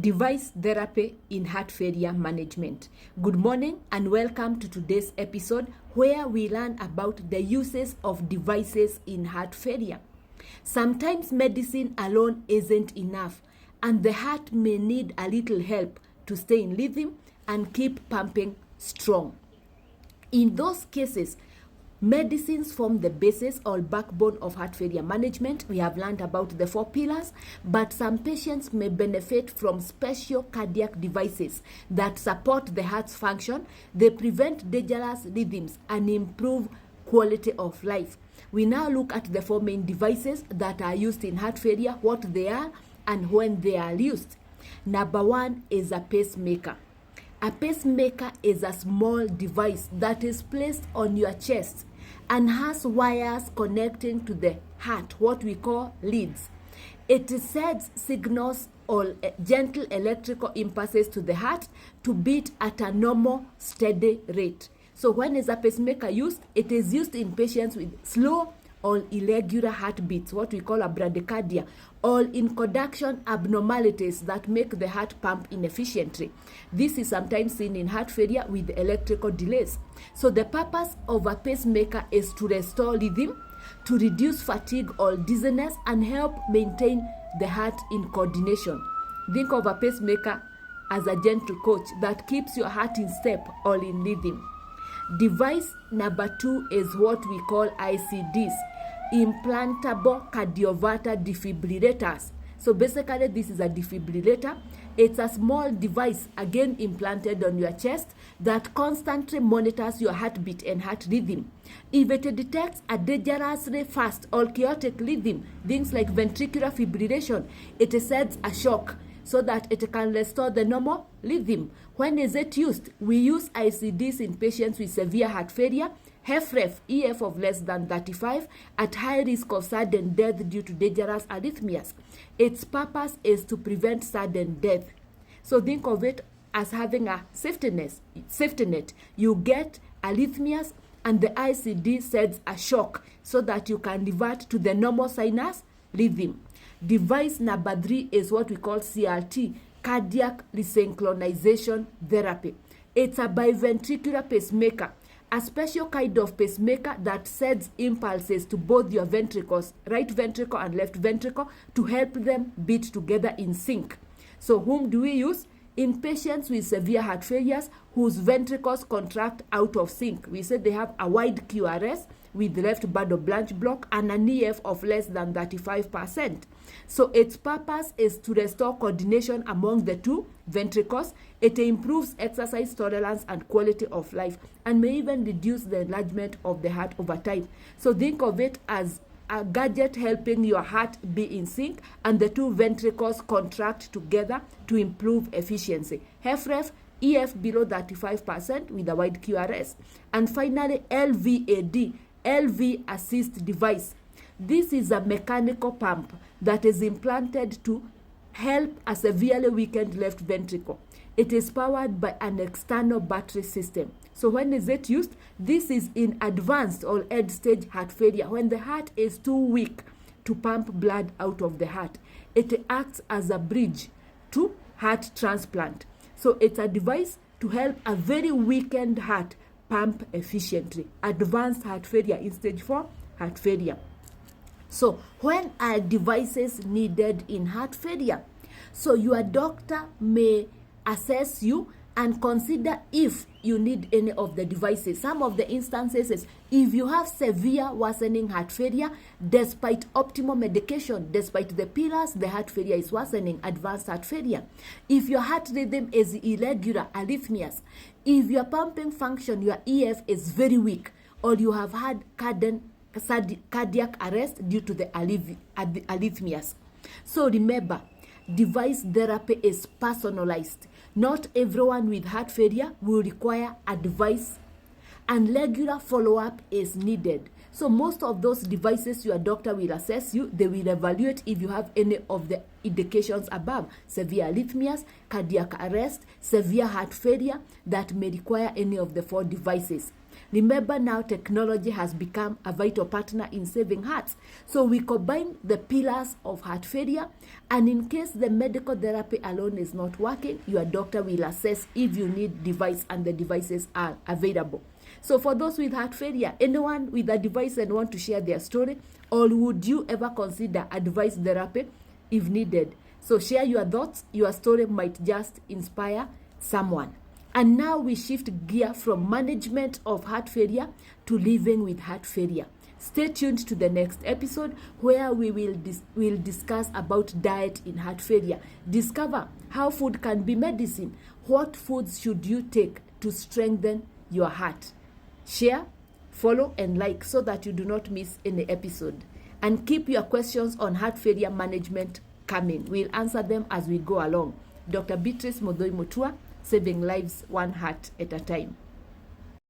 Device therapy in heart failure management. Good morning and welcome to today's episode where we learn about the uses of devices in heart failure. Sometimes medicine alone isn't enough and the heart may need a little help to stay in rhythm and keep pumping strong. In those cases, medicines form the basis or backbone of heart failure management. We have learned about the 4 pillars, but some patients may benefit from special cardiac devices that support the heart's function. They prevent dangerous rhythms and improve quality of life. We now look at the 4 main devices that are used in heart failure, what they are, and when they are used. Number 1 is a pacemaker. A pacemaker is a small device that is placed on your chest and has wires connecting to the heart, what we call leads. It sends signals or gentle electrical impulses to the heart to beat at a normal, steady rate. So when is a pacemaker used? It is used in patients with slow or irregular heartbeats, what we call a bradycardia, or in conduction abnormalities that make the heart pump inefficiently. This is sometimes seen in heart failure with electrical delays. So the purpose of a pacemaker is to restore rhythm, to reduce fatigue or dizziness, and help maintain the heart in coordination. Think of a pacemaker as a gentle coach that keeps your heart in step or in rhythm. Device number 2 is what we call ICDs, implantable cardioverter defibrillators. So basically this is a defibrillator. It's a small device, again implanted on your chest, that constantly monitors your heartbeat and heart rhythm. If it detects a dangerously fast or chaotic rhythm, things like ventricular fibrillation, it sends a shock so that it can restore the normal rhythm. When is it used? We use ICDs in patients with severe heart failure, HFrEF, EF of less than 35, at high risk of sudden death due to dangerous arrhythmias. Its purpose is to prevent sudden death. So think of it as having a safety net. You get arrhythmias and the ICD sends a shock so that you can revert to the normal sinus rhythm. Device number 3 is what we call CRT, cardiac resynchronization therapy. It's a biventricular pacemaker, a special kind of pacemaker that sends impulses to both your ventricles, right ventricle and left ventricle, to help them beat together in sync. So whom do we use? In patients with severe heart failures whose ventricles contract out of sync. We said they have a wide QRS with left bundle branch block and an EF of less than 35%. So its purpose is to restore coordination among the 2 ventricles. It improves exercise tolerance and quality of life and may even reduce the enlargement of the heart over time. So think of it as a gadget helping your heart be in sync and the 2 ventricles contract together to improve efficiency. HFrEF, EF below 35% with a wide QRS. And finally, LVAD, LV assist device. This is a mechanical pump that is implanted to help a severely weakened left ventricle. It is powered by an external battery system. So when is it used? This is in advanced or end-stage heart failure, when the heart is too weak to pump blood out of the heart. It acts as a bridge to heart transplant. So it's a device to help a very weakened heart pump efficiently. Advanced heart failure in stage 4 heart failure. So when are devices needed in heart failure? So your doctor may assess you and consider if you need any of the devices. Some of the instances is if you have severe worsening heart failure, despite optimal medication, despite the pillars, the heart failure is worsening, advanced heart failure. If your heart rhythm is irregular, arrhythmias. If your pumping function, your EF is very weak, or you have had cardiac arrest due to the arrhythmias. So remember, device therapy is personalized. Not everyone with heart failure will require a device, and regular follow-up is needed. So most of those devices, your doctor will assess you. They will evaluate if you have any of the indications above: severe arrhythmias, cardiac arrest, severe heart failure that may require any of the 4 devices. Remember now, technology has become a vital partner in saving hearts. So we combine the pillars of heart failure, and in case the medical therapy alone is not working, your doctor will assess if you need device, and the devices are available. So for those with heart failure, anyone with a device and want to share their story, or would you ever consider a device therapy if needed? So share your thoughts. Your story might just inspire someone. And now we shift gear from management of heart failure to living with heart failure. Stay tuned to the next episode, where we will discuss about diet in heart failure. Discover how food can be medicine. What foods should you take to strengthen your heart? Share, follow, and like so that you do not miss any episode. And keep your questions on heart failure management coming. We'll answer them as we go along. Dr. Beatrice Muthui-Mutua, saving lives one heart at a time.